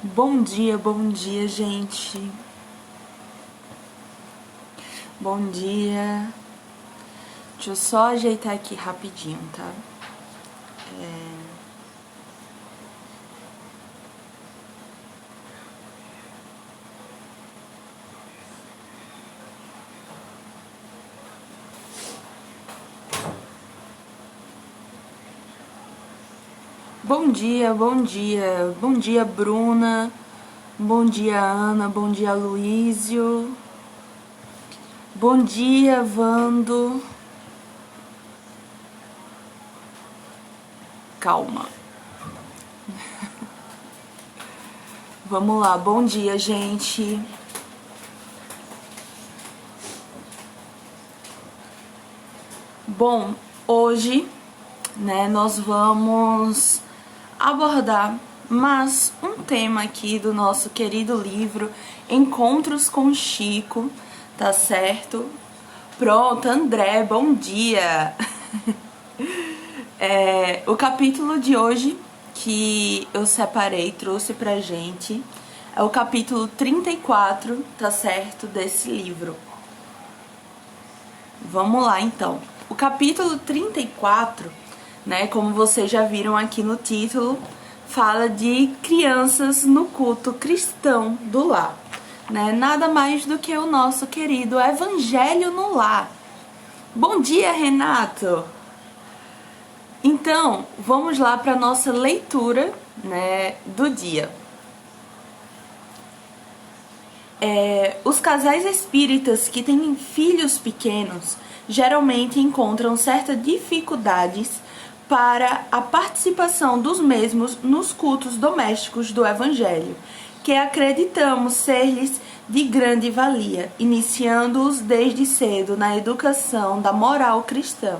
Bom dia, gente. Bom dia. Deixa eu só ajeitar aqui rapidinho, tá? Bom dia, bom dia. Bom dia, Bruna. Bom dia, Ana. Bom dia, Luísio. Bom dia, Vando. Calma. Vamos lá, bom dia, gente. Bom, hoje, nós vamos abordar mais um tema aqui do nosso querido livro Encontros com Chico, tá certo? Pronto, André, bom dia! O capítulo de hoje que eu separei, trouxe pra gente, é o capítulo 34, tá certo? Desse livro. Vamos lá, então. O capítulo 34, como vocês já viram aqui no título, fala de crianças no culto cristão do lar. Nada mais do que o nosso querido Evangelho no Lar. Bom dia, Renato! Então, vamos lá para a nossa leitura, do dia. Os casais espíritas que têm filhos pequenos geralmente encontram certas dificuldades para a participação dos mesmos nos cultos domésticos do Evangelho, que acreditamos ser-lhes de grande valia, iniciando-os desde cedo na educação da moral cristã.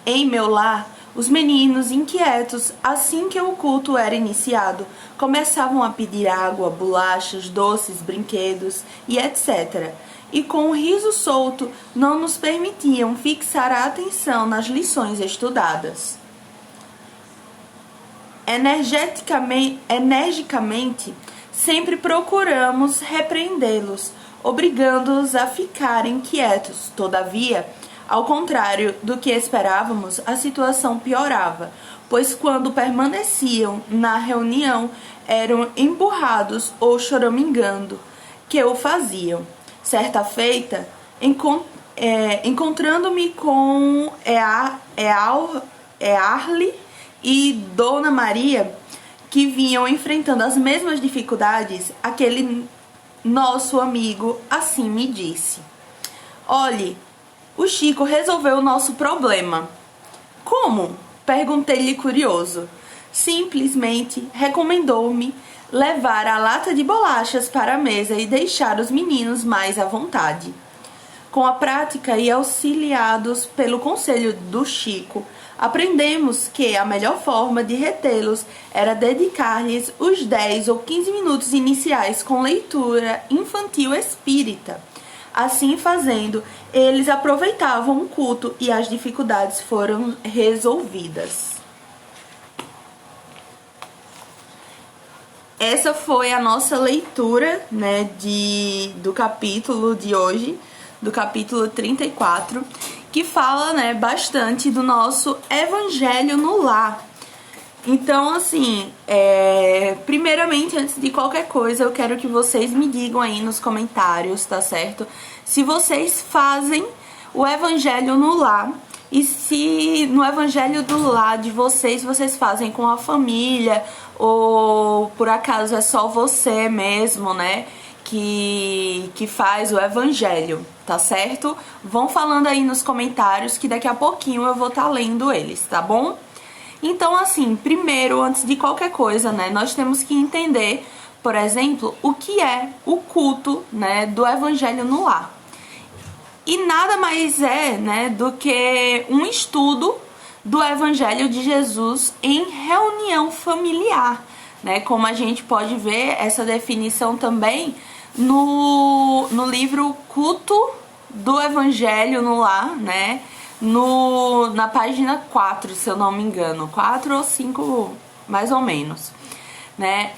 Em meu lar, os meninos inquietos, assim que o culto era iniciado, começavam a pedir água, bolachas, doces, brinquedos e etc. E com um riso solto não nos permitiam fixar a atenção nas lições estudadas. Energicamente, sempre procuramos repreendê-los, obrigando-os a ficarem quietos. Todavia, ao contrário do que esperávamos, a situação piorava, pois quando permaneciam na reunião, eram empurrados ou choramingando, que o faziam. Certa feita, encontrando-me com Earle e Dona Maria, que vinham enfrentando as mesmas dificuldades, aquele nosso amigo assim me disse: olhe, o Chico resolveu o nosso problema. Como? Perguntei-lhe curioso. Simplesmente recomendou-me levar a lata de bolachas para a mesa e deixar os meninos mais à vontade. Com a prática e auxiliados pelo conselho do Chico, aprendemos que a melhor forma de retê-los era dedicar-lhes os 10 ou 15 minutos iniciais com leitura infantil espírita. Assim fazendo, eles aproveitavam o culto e as dificuldades foram resolvidas. Essa foi a nossa leitura, do capítulo de hoje, do capítulo 34, que fala, bastante do nosso Evangelho no Lar. Então, assim, primeiramente, antes de qualquer coisa, eu quero que vocês me digam aí nos comentários, tá certo? Se vocês fazem o Evangelho no Lar e se no Evangelho do Lar de vocês fazem com a família ou por acaso é só você mesmo, que faz o Evangelho, tá certo? Vão falando aí nos comentários que daqui a pouquinho eu vou estar lendo eles, tá bom? Então, assim, primeiro, antes de qualquer coisa, nós temos que entender, por exemplo, o que é o culto, do Evangelho no Lar. E nada mais é, do que um estudo do Evangelho de Jesus em reunião familiar, Como a gente pode ver essa definição também no livro Culto do Evangelho no Lar, na página 4, se eu não me engano, 4 ou 5, mais ou menos. né?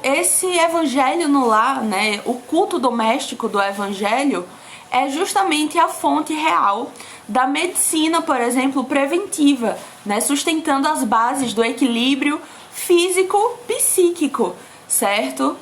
Esse evangelho no lar, né? O culto doméstico do evangelho é justamente a fonte real da medicina, por exemplo, preventiva, né? Sustentando as bases do equilíbrio físico-psíquico, certo?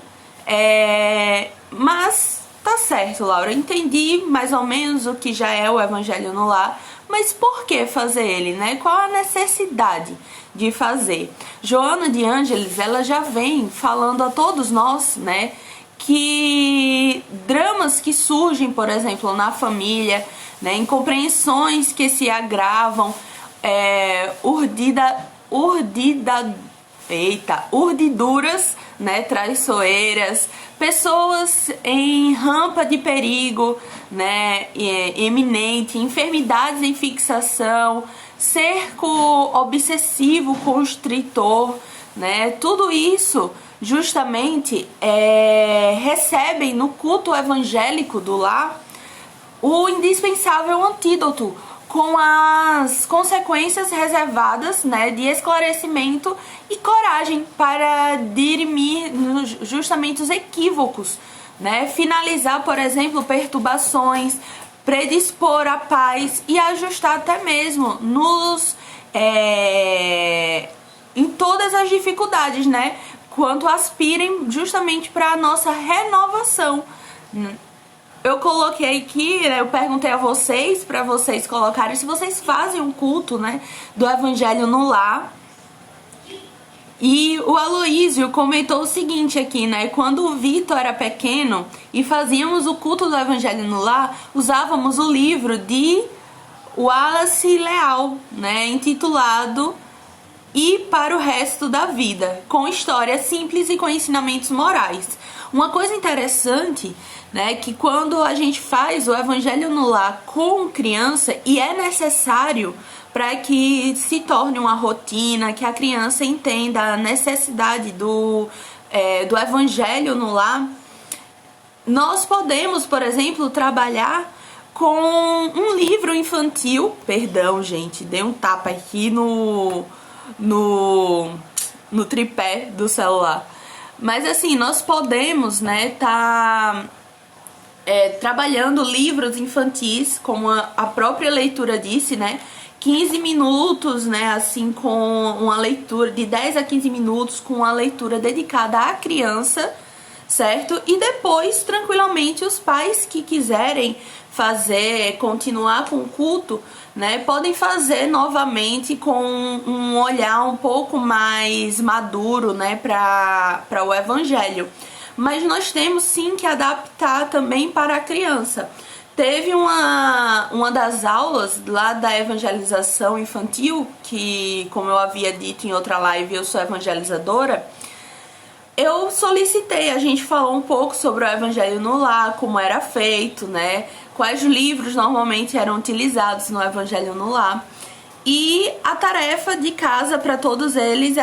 Mas tá certo, Laura, entendi mais ou menos o que já é o evangelho no lar, mas por que fazer ele, né? Qual a necessidade de fazer? Joana de Ângeles, ela já vem falando a todos nós, né, que dramas que surgem, por exemplo, na família, né, incompreensões que se agravam, urdiduras, né, traiçoeiras, pessoas em rampa de perigo, né, iminente, enfermidades em fixação, cerco obsessivo constritor, né, tudo isso justamente recebem no culto evangélico do lar o indispensável antídoto, com as consequências reservadas, né, de esclarecimento e coragem para dirimir justamente os equívocos, né, finalizar, por exemplo, perturbações, predispor a paz e ajustar até mesmo em todas as dificuldades, né, quanto aspirem justamente para a nossa renovação. Eu coloquei aqui, né, eu perguntei a vocês, para vocês colocarem se vocês fazem um culto, né, do evangelho no lar. E o Aloísio comentou o seguinte aqui, né, quando o Vitor era pequeno e fazíamos o culto do evangelho no lar, usávamos o livro de Wallace Leal, né, intitulado E para o Resto da Vida, com histórias simples e com ensinamentos morais. Uma coisa interessante, né, que quando a gente faz o evangelho no lar com criança, e é necessário para que se torne uma rotina, que a criança entenda a necessidade do evangelho no lar, nós podemos, por exemplo, trabalhar com um livro infantil. Perdão, gente, dei um tapa aqui no tripé do celular. Mas assim, nós podemos, né, trabalhando livros infantis, como a própria leitura disse, né, 15 minutos, né, assim, com uma leitura de 10 a 15 minutos, com uma leitura dedicada à criança, certo? E depois, tranquilamente, os pais que quiserem continuar com o culto, né, podem fazer novamente com um olhar um pouco mais maduro, né, para o evangelho. Mas nós temos sim que adaptar também para a criança. Teve uma das aulas lá da evangelização infantil, que, como eu havia dito em outra live, eu sou evangelizadora. Eu solicitei, a gente falou um pouco sobre o evangelho no lar, como era feito, né? Quais livros normalmente eram utilizados no evangelho no lar. E a tarefa de casa para todos eles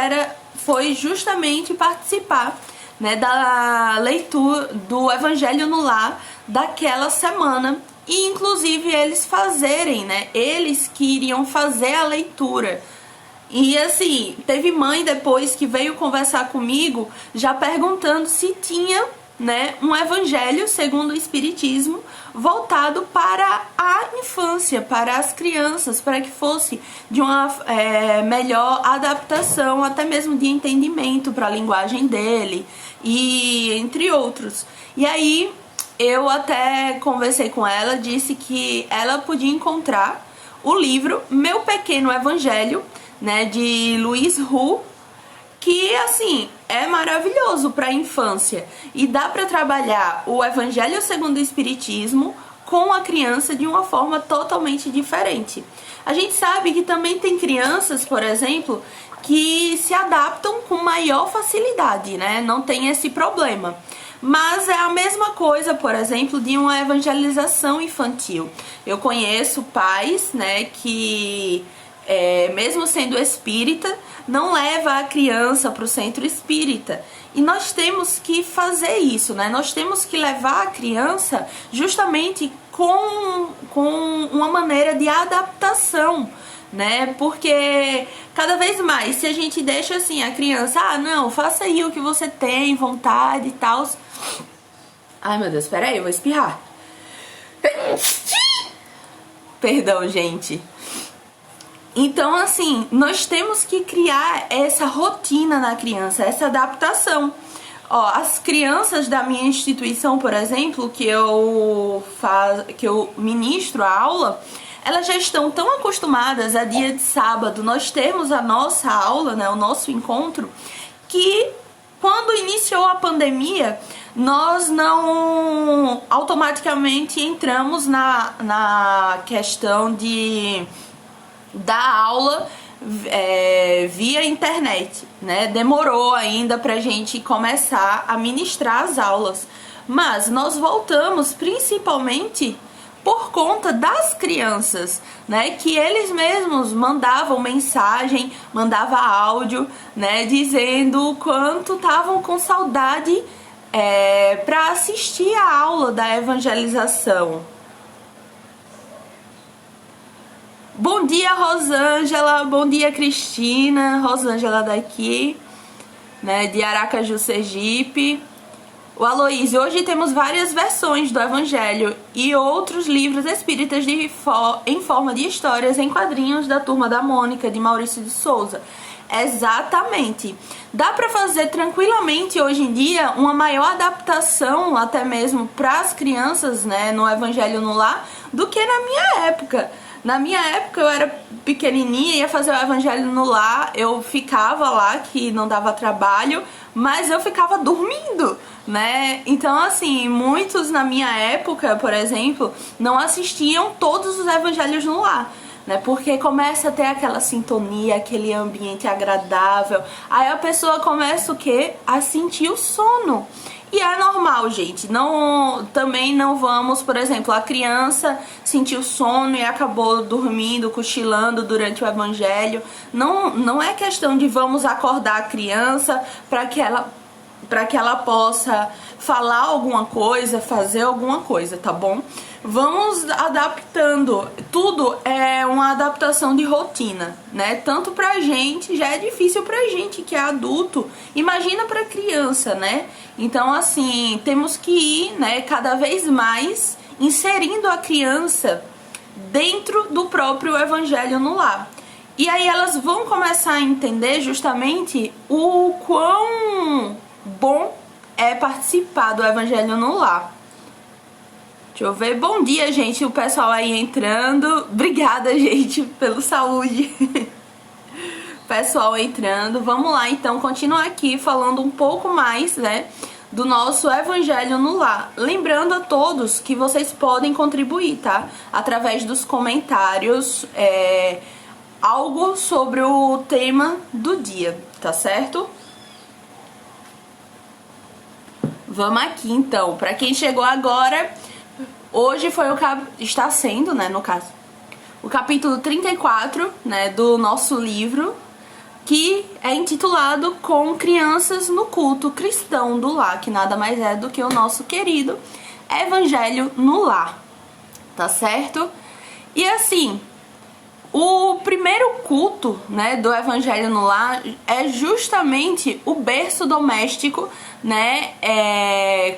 foi justamente participar, né, da leitura do evangelho no lar daquela semana, e inclusive eles que iriam fazer a leitura. E assim, teve mãe depois que veio conversar comigo já perguntando se tinha, né, um evangelho segundo o Espiritismo voltado para a infância, para as crianças, para que fosse de uma melhor adaptação, até mesmo de entendimento para a linguagem dele, e entre outros. E aí eu até conversei com ela, disse que ela podia encontrar o livro Meu Pequeno Evangelho, né, de Luiz Hu, que assim é maravilhoso para a infância, e dá para trabalhar o Evangelho segundo o Espiritismo com a criança de uma forma totalmente diferente. A gente sabe que também tem crianças, por exemplo, que se adaptam com maior facilidade, né? Não tem esse problema. Mas é a mesma coisa, por exemplo, de uma evangelização infantil. Eu conheço pais, né, que mesmo sendo espírita, não leva a criança para o centro espírita. E nós temos que fazer isso, né? Nós temos que levar a criança justamente com uma maneira de adaptação, né? Porque cada vez mais, se a gente deixa assim a criança, não, faça aí o que você tem vontade e tal. Ai, meu Deus, peraí, eu vou espirrar. Perdão, gente. Então, assim, nós temos que criar essa rotina na criança, essa adaptação. As crianças da minha instituição, por exemplo, que eu ministro a aula, elas já estão tão acostumadas a dia de sábado nós termos a nossa aula, né, o nosso encontro, que quando iniciou a pandemia, nós não automaticamente entramos na questão de dar aula via internet, né? Demorou ainda pra gente começar a ministrar as aulas, mas nós voltamos principalmente por conta das crianças, né? Que eles mesmos mandavam mensagem, mandavam áudio, né? Dizendo o quanto estavam com saudade para assistir a aula da evangelização. Bom dia, Rosângela. Bom dia, Cristina. Rosângela daqui, né, de Aracaju, Sergipe. O Aloysio, hoje temos várias versões do Evangelho e outros livros espíritas em forma de histórias em quadrinhos da Turma da Mônica, de Maurício de Souza. Exatamente. Dá para fazer tranquilamente hoje em dia uma maior adaptação até mesmo para as crianças, né, no Evangelho no Lar, do que na minha época. Na minha época eu era pequenininha, ia fazer o Evangelho no Lar, eu ficava lá, que não dava trabalho, mas eu ficava dormindo, né? Então, assim, muitos na minha época, por exemplo, não assistiam todos os Evangelhos no Lar, né? Porque começa a ter aquela sintonia, aquele ambiente agradável, aí a pessoa começa o quê? A sentir o sono. E é normal, gente. Também não vamos, por exemplo, a criança sentiu sono e acabou dormindo, cochilando durante o Evangelho. Não é questão de vamos acordar a criança para que ela possa falar alguma coisa, fazer alguma coisa, tá bom? Vamos adaptando. Tudo é uma adaptação de rotina, né? Tanto pra gente, já é difícil pra gente que é adulto. Imagina pra criança, né? Então, assim, temos que ir, né, cada vez mais inserindo a criança dentro do próprio Evangelho no Lar. E aí elas vão começar a entender justamente o quão bom é participar do Evangelho no Lar. Deixa eu ver. Bom dia, gente. O pessoal aí entrando. Obrigada, gente, pelo saúde. Pessoal entrando. Vamos lá, então, continuar aqui falando um pouco mais, né, do nosso Evangelho no Lar. Lembrando a todos que vocês podem contribuir, tá? Através dos comentários, algo sobre o tema do dia, tá certo? Vamos aqui, então. Pra quem chegou agora... Hoje está sendo, né, no caso, o capítulo 34, né, do nosso livro, que é intitulado Com Crianças no Culto Cristão do Lar, que nada mais é do que o nosso querido Evangelho no Lar, tá certo? E assim, o primeiro culto, né, do Evangelho no Lar é justamente o berço doméstico, né,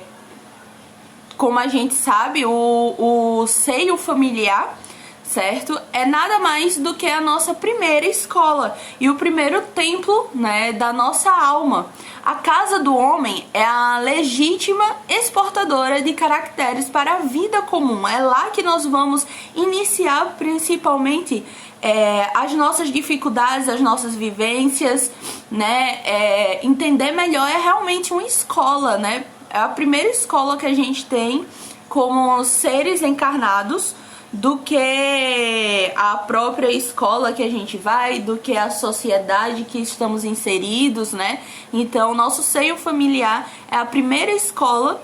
como a gente sabe, o seio familiar, certo? É nada mais do que a nossa primeira escola e o primeiro templo, né, da nossa alma. A casa do homem é a legítima exportadora de caracteres para a vida comum. É lá que nós vamos iniciar principalmente as nossas dificuldades, as nossas vivências, né? Entender melhor é realmente uma escola, né? É a primeira escola que a gente tem como seres encarnados, do que a própria escola que a gente vai, do que a sociedade que estamos inseridos, né? Então, nosso seio familiar é a primeira escola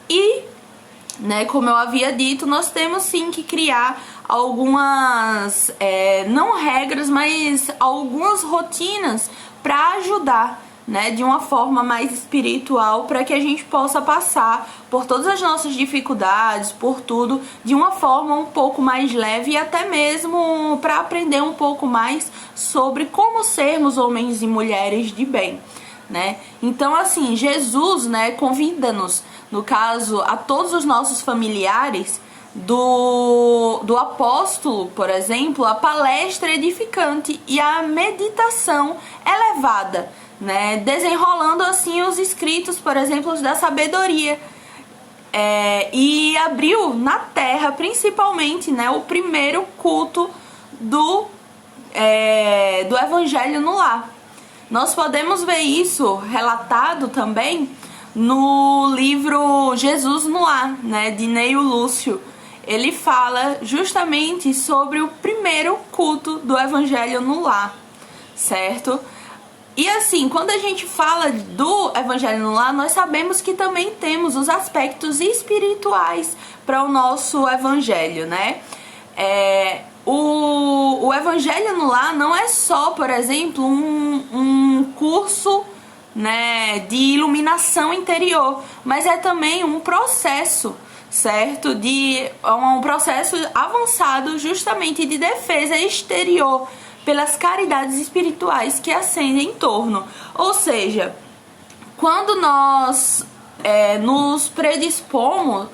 e, né, como eu havia dito, nós temos sim que criar algumas, não regras, mas algumas rotinas para ajudar, né, de uma forma mais espiritual, para que a gente possa passar por todas as nossas dificuldades, por tudo, de uma forma um pouco mais leve, e até mesmo para aprender um pouco mais sobre como sermos homens e mulheres de bem, né? Então, assim, Jesus, né, convida-nos, no caso, a todos os nossos familiares, do apóstolo, por exemplo, a palestra edificante e a meditação elevada, né? Desenrolando assim os escritos, por exemplo, da sabedoria, e abriu na terra, principalmente, né, o primeiro culto do Evangelho no lar. Nós podemos ver isso relatado também no livro Jesus no Lar, né, de Neio Lúcio. Ele fala justamente sobre o primeiro culto do Evangelho no lar, certo? E assim, quando a gente fala do Evangelho no lar, nós sabemos que também temos os aspectos espirituais para o nosso Evangelho, né? O Evangelho no lar não é só, por exemplo, um curso, né, de iluminação interior, mas é também um processo, certo? Um processo avançado justamente de defesa exterior pelas caridades espirituais que ascendem em torno. Ou seja, quando nós nos predispomos,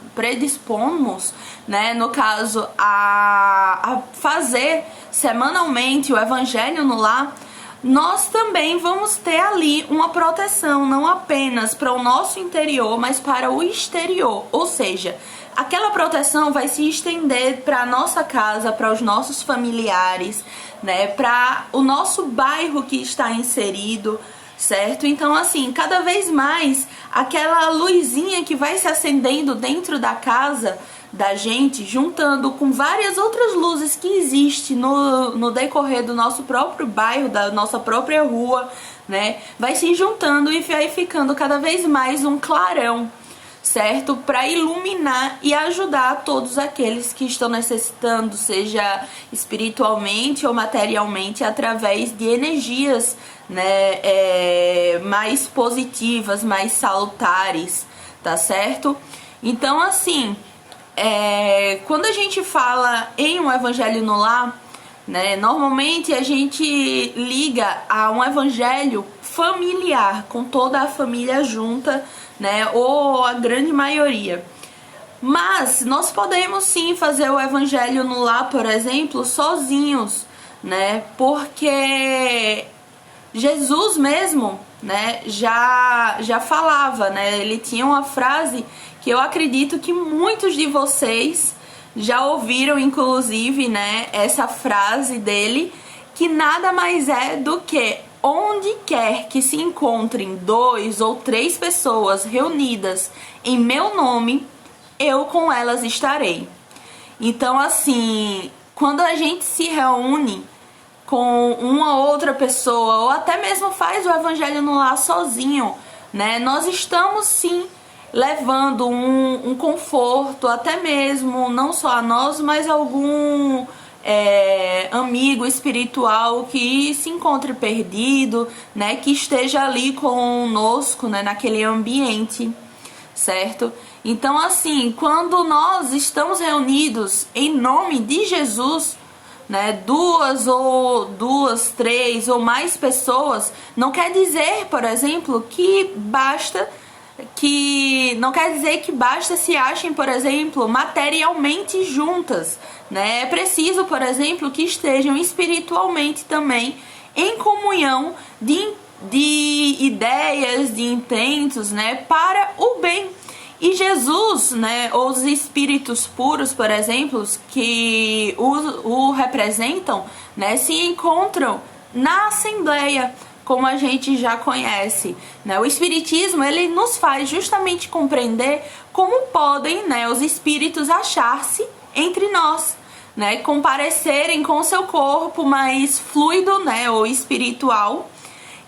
né, no caso, a fazer semanalmente o Evangelho no lar, nós também vamos ter ali uma proteção, não apenas para o nosso interior, mas para o exterior. Ou seja, aquela proteção vai se estender para a nossa casa, para os nossos familiares, né, para o nosso bairro que está inserido, certo? Então, assim, cada vez mais aquela luzinha que vai se acendendo dentro da casa da gente, juntando com várias outras luzes que existem no decorrer do nosso próprio bairro, da nossa própria rua, né, vai se juntando e vai ficando cada vez mais um clarão, certo? Para iluminar e ajudar todos aqueles que estão necessitando, seja espiritualmente ou materialmente, através de energias, né, mais positivas, mais salutares, tá certo? Então, assim, quando a gente fala em um Evangelho no lar, né, normalmente a gente liga a um evangelho familiar, com toda a família junta, né, ou a grande maioria. Mas nós podemos sim fazer o Evangelho no lar, por exemplo, sozinhos, né, porque Jesus mesmo, né, já falava, né, ele tinha uma frase que eu acredito que muitos de vocês já ouviram, inclusive, né, essa frase dele, que nada mais é do que: onde quer que se encontrem 2 ou 3 pessoas reunidas em meu nome, eu com elas estarei. Então, assim, quando a gente se reúne com uma outra pessoa, ou até mesmo faz o Evangelho no lar sozinho, né, nós estamos sim levando um conforto, até mesmo, não só a nós, mas algum amigo espiritual que se encontre perdido, né, que esteja ali conosco, né, naquele ambiente, certo? Então, assim, quando nós estamos reunidos em nome de Jesus, né, 2, 3 ou mais pessoas, não quer dizer, por exemplo, que basta se achem, por exemplo, materialmente juntas, né? É preciso, por exemplo, que estejam espiritualmente também em comunhão de ideias, de intentos, né, para o bem. E Jesus, né, ou os espíritos puros, por exemplo, que o representam, né, se encontram na Assembleia, como a gente já conhece, né? O Espiritismo, ele nos faz justamente compreender como podem, né, os espíritos achar-se entre nós, né, comparecerem com o seu corpo mais fluido, né, ou espiritual,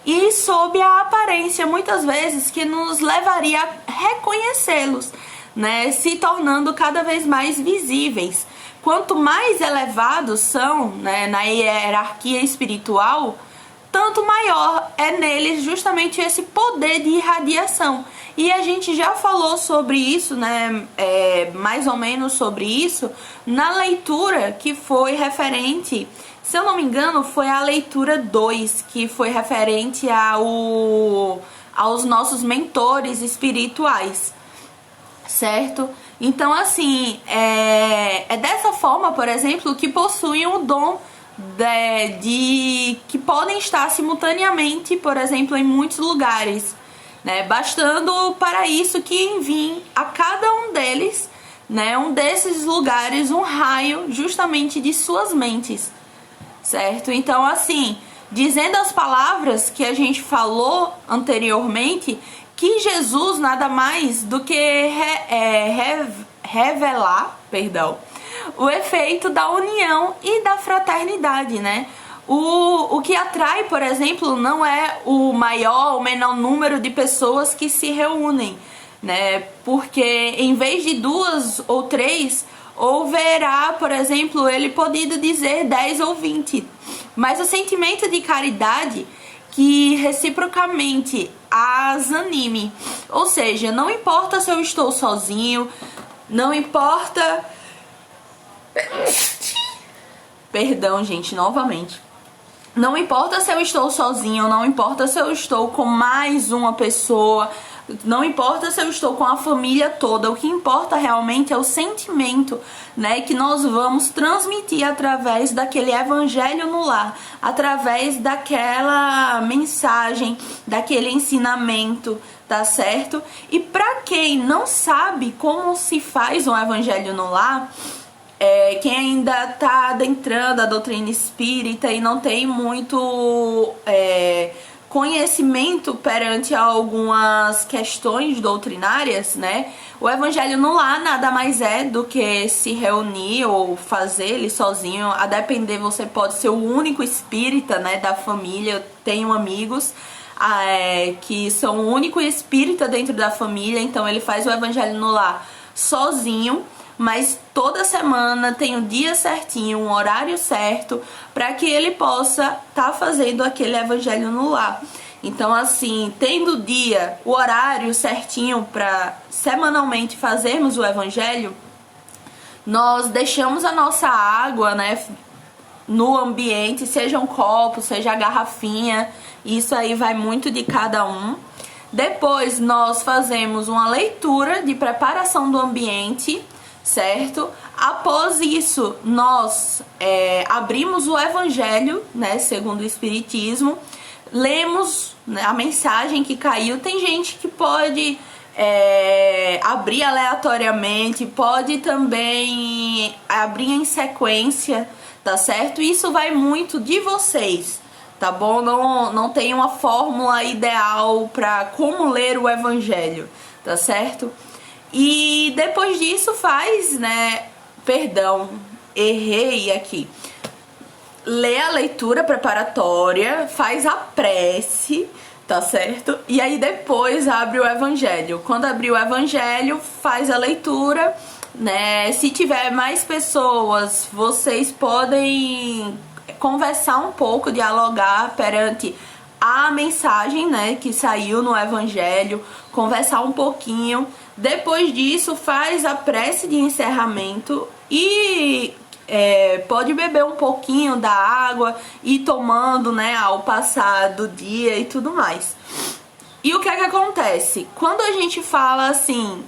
e sob a aparência, muitas vezes, que nos levaria a reconhecê-los, né, se tornando cada vez mais visíveis. Quanto mais elevados são, né, na hierarquia espiritual, tanto maior é neles justamente esse poder de irradiação. E a gente já falou sobre isso, né, mais ou menos sobre isso, na leitura que foi referente, se eu não me engano, foi a leitura 2, que foi referente aos nossos mentores espirituais, certo? Então, assim, é dessa forma, por exemplo, que possuem o dom que podem estar simultaneamente, por exemplo, em muitos lugares, né? Bastando para isso que enviem a cada um deles, né, um desses lugares, um raio justamente de suas mentes, certo? Então, assim, dizendo as palavras que a gente falou anteriormente, que Jesus nada mais do que revelar, o efeito da união e da fraternidade, né? O que atrai, por exemplo, não é o maior ou menor número de pessoas que se reúnem, né? Porque em vez de 2 ou 3, houverá, por exemplo, ele podido dizer 10 ou 20. Mas o sentimento de caridade que reciprocamente as anime. Ou seja, não importa se eu estou sozinho, não importa... Perdão, gente, novamente. Não importa se eu estou sozinho, não importa se eu estou com mais uma pessoa, não importa se eu estou com a família toda, o que importa realmente é o sentimento, né, que nós vamos transmitir através daquele evangelho no lar, através daquela mensagem, daquele ensinamento, tá certo? E para quem não sabe como se faz um evangelho no lar, quem ainda tá adentrando a doutrina espírita e não tem muito conhecimento perante algumas questões doutrinárias, né? O evangelho no lar nada mais é do que se reunir ou fazer ele sozinho. A depender, você pode ser o único espírita, né, da família. Eu tenho amigos que são o único espírita dentro da família, então ele faz o evangelho no lar sozinho. Mas toda semana tem um dia certinho, um horário certo, para que ele possa estar fazendo aquele evangelho no lar. Então, assim, tendo o dia, o horário certinho para semanalmente fazermos o evangelho, nós deixamos a nossa água, né, no ambiente, seja um copo, seja a garrafinha, isso aí vai muito de cada um. Depois nós fazemos uma leitura de preparação do ambiente, certo? Após isso, nós abrimos o evangelho, né, segundo o Espiritismo, lemos, né, a mensagem que caiu. Tem gente que pode abrir aleatoriamente, pode também abrir em sequência, tá certo? Isso vai muito de vocês, tá bom? Não tem uma fórmula ideal para como ler o evangelho, tá certo? E depois disso faz, né, perdão, errei aqui, lê a leitura preparatória, faz a prece, tá certo? E aí depois abre o evangelho. Quando abrir o evangelho, faz a leitura, né? Se tiver mais pessoas, vocês podem conversar um pouco, dialogar perante a mensagem, né, que saiu no evangelho, conversar um pouquinho. Depois disso, faz a prece de encerramento e pode beber um pouquinho da água e tomando, né, ao passar do dia e tudo mais. E o que é que acontece? Quando a gente fala assim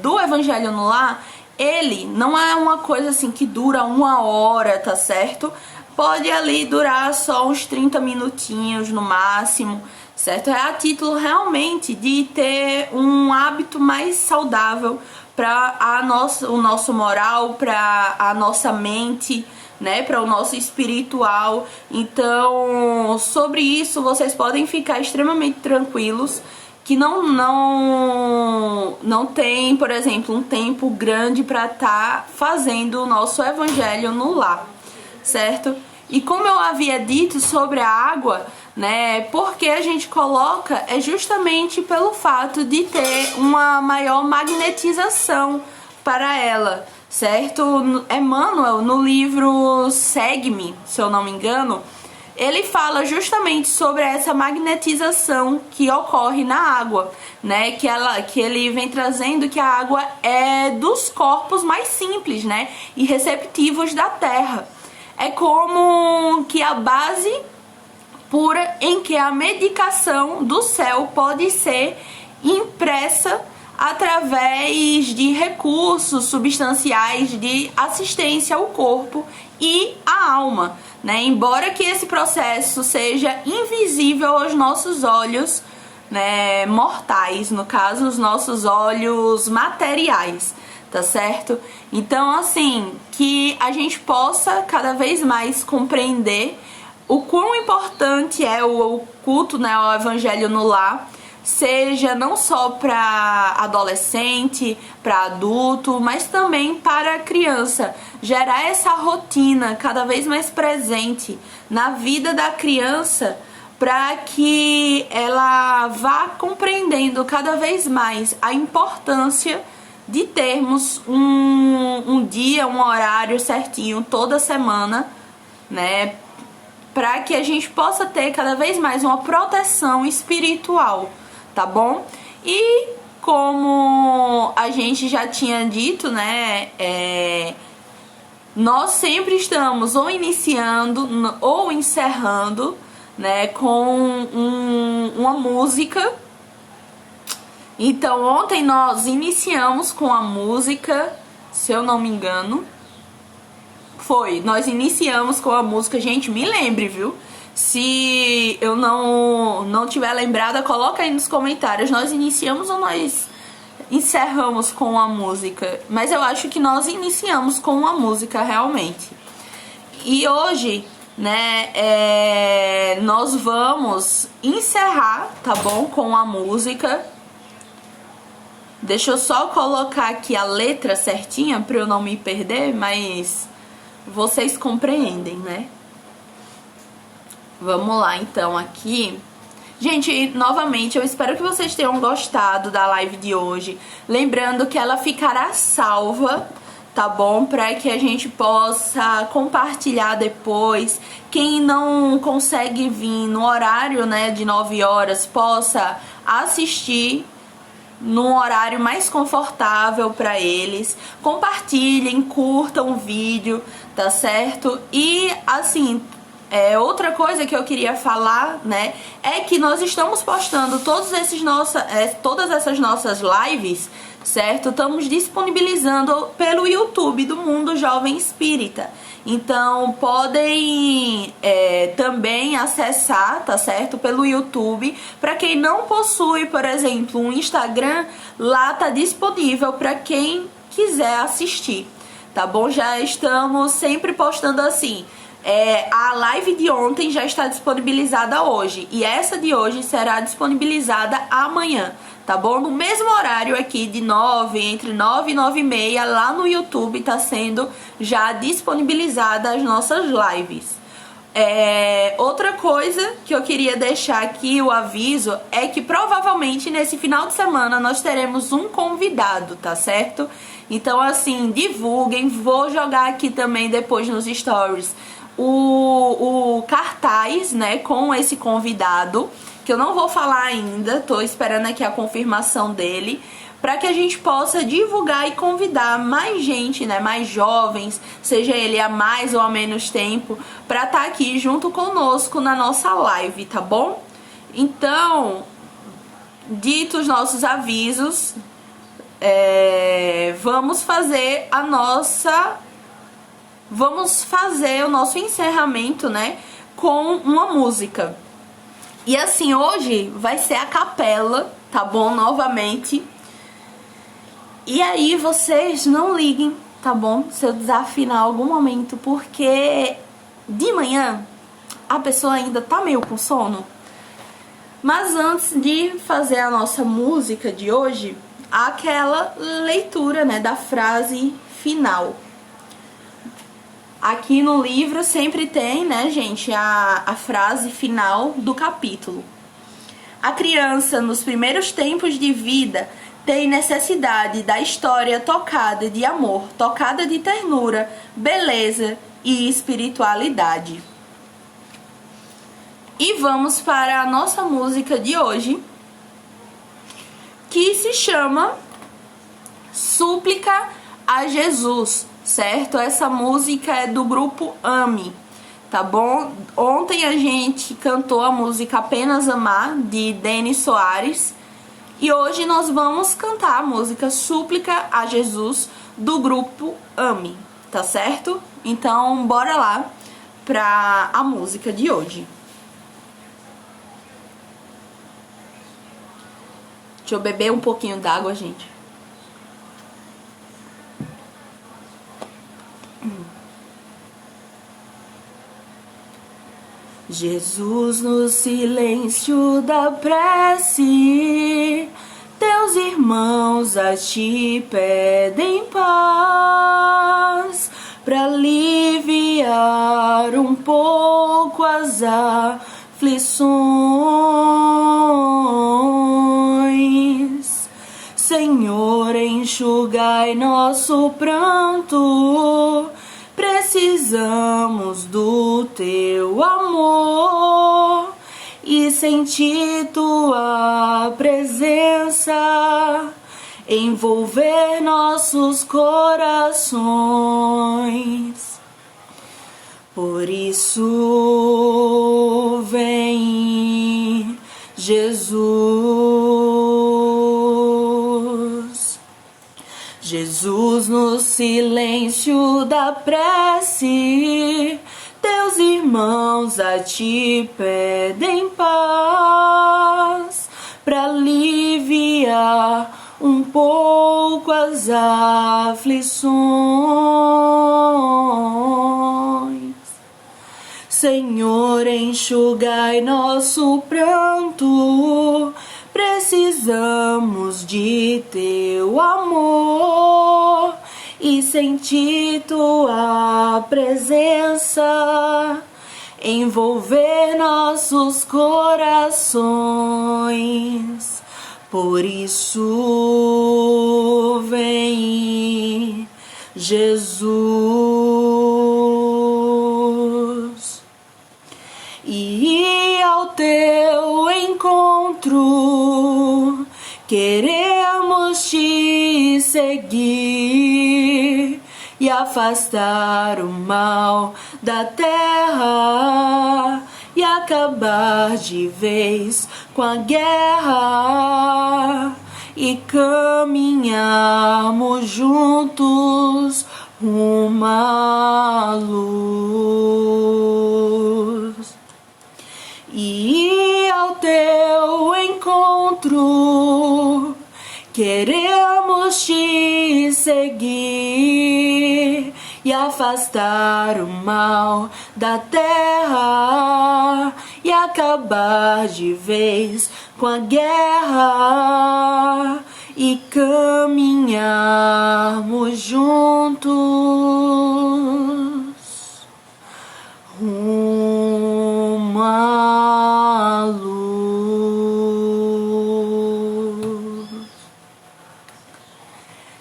do evangelho no lar, ele não é uma coisa assim que dura 1 hora, tá certo? Pode ali durar só uns 30 minutinhos no máximo, certo? É a título realmente de ter um hábito mais saudável para o nosso moral, para a nossa mente, né? Para o nosso espiritual. Então, sobre isso, vocês podem ficar extremamente tranquilos, que não tem, por exemplo, um tempo grande para estar fazendo o nosso evangelho no lar, certo? E como eu havia dito sobre a água, né, porque a gente coloca é justamente pelo fato de ter uma maior magnetização para ela, certo? Emmanuel, no livro Segue-me, se eu não me engano, ele fala justamente sobre essa magnetização que ocorre na água, né? Que ele vem trazendo que a água é dos corpos mais simples, né? E receptivos da Terra. É como que a base pura em que a medicação do céu pode ser impressa através de recursos substanciais de assistência ao corpo e à alma, né? Embora que esse processo seja invisível aos nossos olhos, né, mortais, no caso, os nossos olhos materiais, tá certo? Então, assim, que a gente possa cada vez mais compreender o quão importante é o culto, né, ao evangelho no lar, seja não só para adolescente, para adulto, mas também para criança. Gerar essa rotina cada vez mais presente na vida da criança, para que ela vá compreendendo cada vez mais a importância de termos um dia, um horário certinho toda semana, né, para que a gente possa ter cada vez mais uma proteção espiritual, tá bom? E como a gente já tinha dito, né, nós sempre estamos ou iniciando ou encerrando, né, com uma música. Então ontem nós iniciamos com a música, se eu não me engano, nós iniciamos com a música, gente, me lembre, viu? Se eu não tiver lembrada, coloca aí nos comentários, nós iniciamos ou nós encerramos com a música? Mas eu acho que nós iniciamos com a música, realmente. E hoje, né, nós vamos encerrar, tá bom? Com a música. Deixa eu só colocar aqui a letra certinha pra eu não me perder, mas vocês compreendem, né? Vamos lá, então, aqui. Gente, novamente, eu espero que vocês tenham gostado da live de hoje. Lembrando que ela ficará salva, tá bom? Para que a gente possa compartilhar depois. Quem não consegue vir no horário, né, de 9 horas, possa assistir num horário mais confortável para eles. Compartilhem, curtam o vídeo, tá certo? E assim, outra coisa que eu queria falar, né, é que nós estamos postando todas essas nossas lives, certo? Estamos disponibilizando pelo YouTube do Mundo Jovem Espírita. Então podem também acessar, tá certo? Pelo YouTube. Para quem não possui, por exemplo, um Instagram, lá tá disponível para quem quiser assistir, tá bom? Já estamos sempre postando assim. A live de ontem já está disponibilizada hoje e essa de hoje será disponibilizada amanhã, tá bom? No mesmo horário aqui de entre 9 e 9 e meia, lá no YouTube tá sendo já disponibilizada as nossas lives. Outra coisa que eu queria deixar aqui, o aviso, é que provavelmente nesse final de semana nós teremos um convidado, tá certo? Então assim, divulguem, vou jogar aqui também depois nos stories o cartaz, né, com esse convidado, que eu não vou falar ainda, tô esperando aqui a confirmação dele, para que a gente possa divulgar e convidar mais gente, né, mais jovens, seja ele há mais ou há menos tempo, para estar aqui junto conosco na nossa live, tá bom? Então, dito os nossos avisos, vamos fazer o nosso encerramento, né, com uma música. E assim, hoje vai ser a capela, tá bom? Novamente. E aí vocês não liguem, tá bom? Se eu desafinar em algum momento, porque de manhã a pessoa ainda tá meio com sono. Mas antes de fazer a nossa música de hoje, aquela leitura, né, da frase final. Aqui no livro sempre tem, né, gente, a frase final do capítulo. A criança, nos primeiros tempos de vida, tem necessidade da história tocada de amor, tocada de ternura, beleza e espiritualidade. E vamos para a nossa música de hoje, que se chama Súplica a Jesus, certo? Essa música é do grupo AMI, tá bom? Ontem a gente cantou a música Apenas Amar, de Denis Soares, e hoje nós vamos cantar a música Súplica a Jesus, do grupo AMI, tá certo? Então, bora lá pra a música de hoje. Deixa eu beber um pouquinho d'água, gente. Jesus, no silêncio da prece, teus irmãos a ti pedem paz, para aliviar um pouco as aflições. Senhor, enxugai nosso pranto, precisamos do teu amor e sentir tua presença envolver nossos corações. Por isso, vem, Jesus. Jesus, no silêncio da prece, teus irmãos a ti pedem paz, para aliviar um pouco as aflições. Senhor, enxugai nosso pranto, precisamos de teu amor e sentir tua presença envolver nossos corações. Por isso, vem, Jesus, e ao teu encontro queremos te seguir e afastar o mal da terra e acabar de vez com a guerra e caminharmos juntos rumo à luz. E ao teu encontro queremos te seguir e afastar o mal da terra e acabar de vez com a guerra e caminharmos juntos rumo à luz.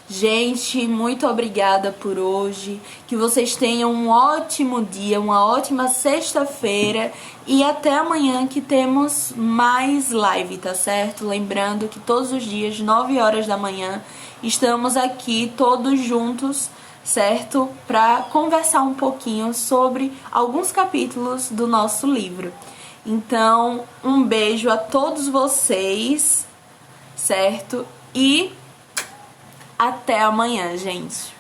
Gente, muito obrigada por hoje. Que vocês tenham um ótimo dia, uma ótima sexta-feira e até amanhã que temos mais live, tá certo? Lembrando que todos os dias, 9 horas da manhã, estamos aqui todos juntos, certo? Para conversar um pouquinho sobre alguns capítulos do nosso livro. Então, um beijo a todos vocês, certo? E até amanhã, gente.